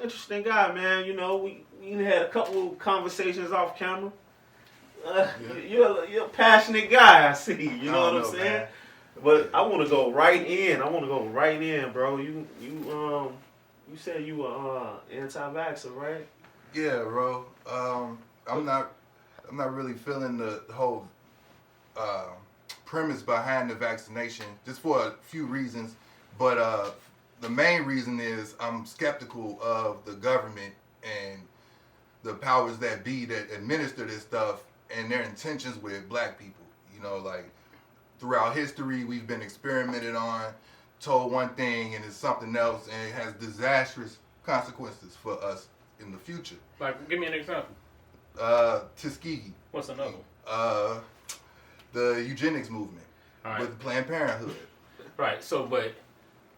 interesting guy, man. You know, we had a couple conversations off camera. You're a passionate guy, I see. You know what I'm saying? Man. But I want to go right in. Bro. You said you were anti-vaxxer, right? Yeah, bro. I'm not really feeling the whole premise behind the vaccination, just for a few reasons. But the main reason is I'm skeptical of the government and the powers that be that administer this stuff and their intentions with black people. You know, like throughout history, we've been experimented on, told one thing and it's something else, and it has disastrous consequences for us in the future. Like, give me an example. Tuskegee. What's another one? The eugenics movement with Planned Parenthood. Right. So, but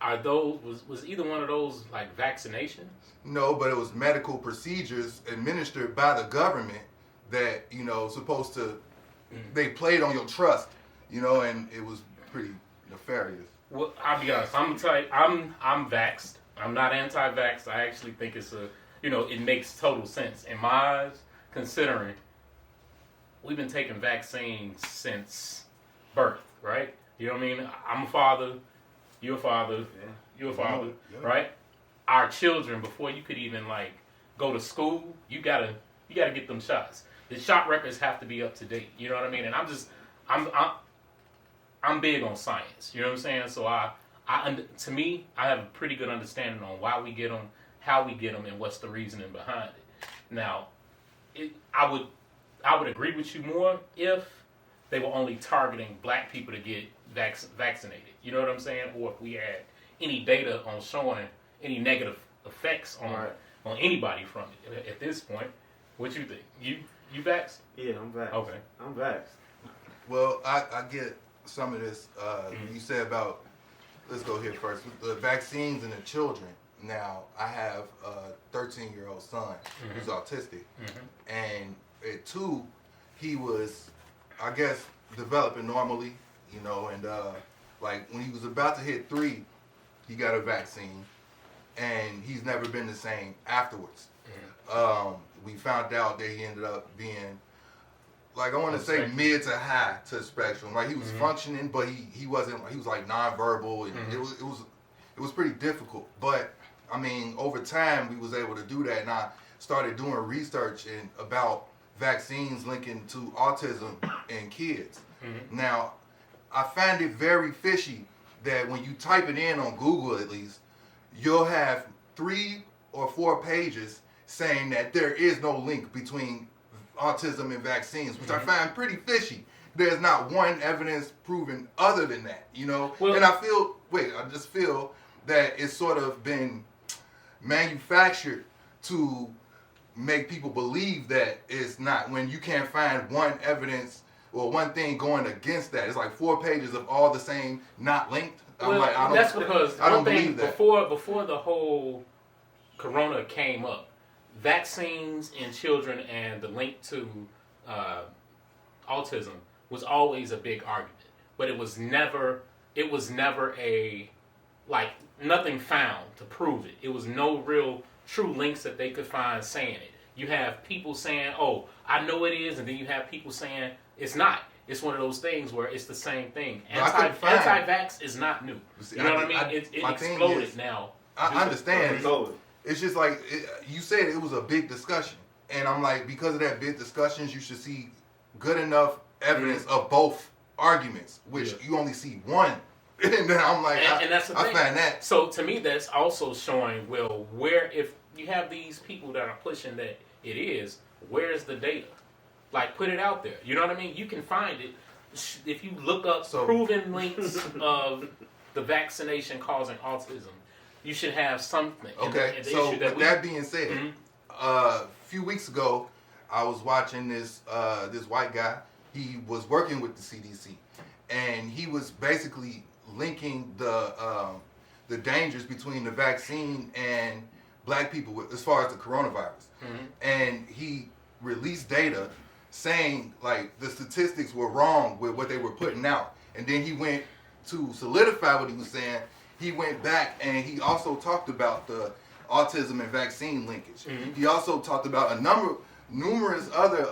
are those was either one of those like vaccinations? No, but it was medical procedures administered by the government that supposed to. They played on your trust, and it was pretty nefarious. Well, I'll be honest. I'm gonna tell you, I'm vaxxed. I'm not anti-vax. I actually think it's it makes total sense in my eyes, considering we've been taking vaccines since birth, right? You know what I mean? I'm a father, you're a father, you're a father, right? Our children, before you could even like go to school, you gotta get them shots. The shot records have to be up to date. You know what I mean? And I'm big on science. You know what I'm saying? So to me, I have a pretty good understanding on why we get them, how we get them, and what's the reasoning behind it. Now, I would agree with you more if they were only targeting black people to get vaccinated. You know what I'm saying? Or if we had any data on showing any negative effects on anybody from it. At this point, what you think? You vaxxed? Yeah, I'm vaxxed. Okay. I'm vaxxed. Well, I get some of this. You said about, let's go here first, the vaccines and the children. Now, I have a 13-year-old son who's autistic. And at 2, he was, I guess, developing normally, and like when he was about to hit 3, he got a vaccine, and he's never been the same afterwards. We found out that he ended up being, like, I want to say mid to high to spectrum. Like, he was functioning, but he wasn't. He was like nonverbal, and it was pretty difficult. But I mean, over time, we was able to do that, and I started doing research about vaccines linking to autism in kids. Now, I find it very fishy that when you type it in on Google, at least, you'll have 3 or 4 pages saying that there is no link between autism and vaccines, which I find pretty fishy. There's not one evidence proven other than that, Well, and I just feel that it's sort of been manufactured to make people believe that it's not, when you can't find one evidence or one thing going against that. It's like 4 pages of all the same, not linked. That's because I don't believe that. Before the whole corona came up, vaccines in children and the link to autism was always a big argument, but it was never a, like, nothing found to prove it. It was no real true links that they could find saying it. You have people saying, "Oh, I know it is," and then you have people saying it's not. It's one of those things where it's the same thing. Anti-vax is not new. You know what I mean? It exploded now. I understand. It's just like, you said it was a big discussion. And I'm like, because of that big discussions, you should see good enough evidence of both arguments, which you only see one. And then I'm like, and that's the thing. I find that. So to me, that's also showing, well, where, if you have these people that are pushing that it is, where's the data? Like, put it out there. You know what I mean? You can find it. If you look up proven links of the vaccination causing autism, you should have something. Okay, so with that being said, a few weeks ago, I was watching this white guy. He was working with the CDC, and he was basically linking the dangers between the vaccine and black people as far as the coronavirus. And he released data saying, like, the statistics were wrong with what they were putting out. And then he went to solidify what he was saying. He went back and he also talked about the autism and vaccine linkage. He also talked about numerous other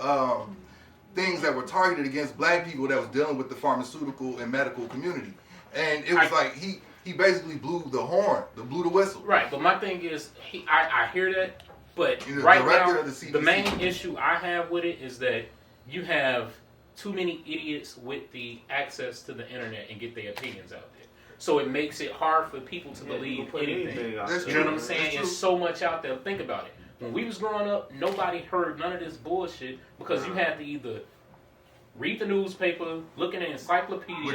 things that were targeted against black people that was dealing with the pharmaceutical and medical community. And it was like he basically blew the horn, blew the whistle. Right, but my thing is, I hear that, but He's the right director now, of the CDC. the main issue I have with it is that you have too many idiots with the access to the internet and get their opinions out there. So it makes it hard for people to believe anything. That's You know what I'm true. saying? There's so much out there. Think about it. When we was growing up, nobody heard none of this bullshit because you had to either read the newspaper, look in an encyclopedia,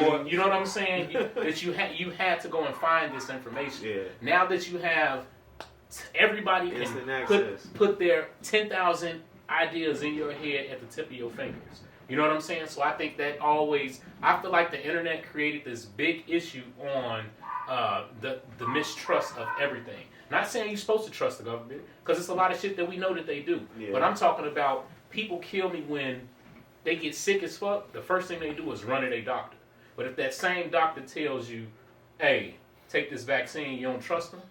or you know what I'm saying? That you had to go and find this information. Yeah. Now that you have everybody can put their 10,000 ideas in your head at the tip of your fingers. You know what I'm saying? So I think that I feel like the internet created this big issue on the mistrust of everything. Not saying you're supposed to trust the government, because it's a lot of shit that we know that they do. Yeah. But I'm talking about people kill me when they get sick as fuck. The first thing they do is run to their doctor. But if that same doctor tells you, hey, take this vaccine, you don't trust them,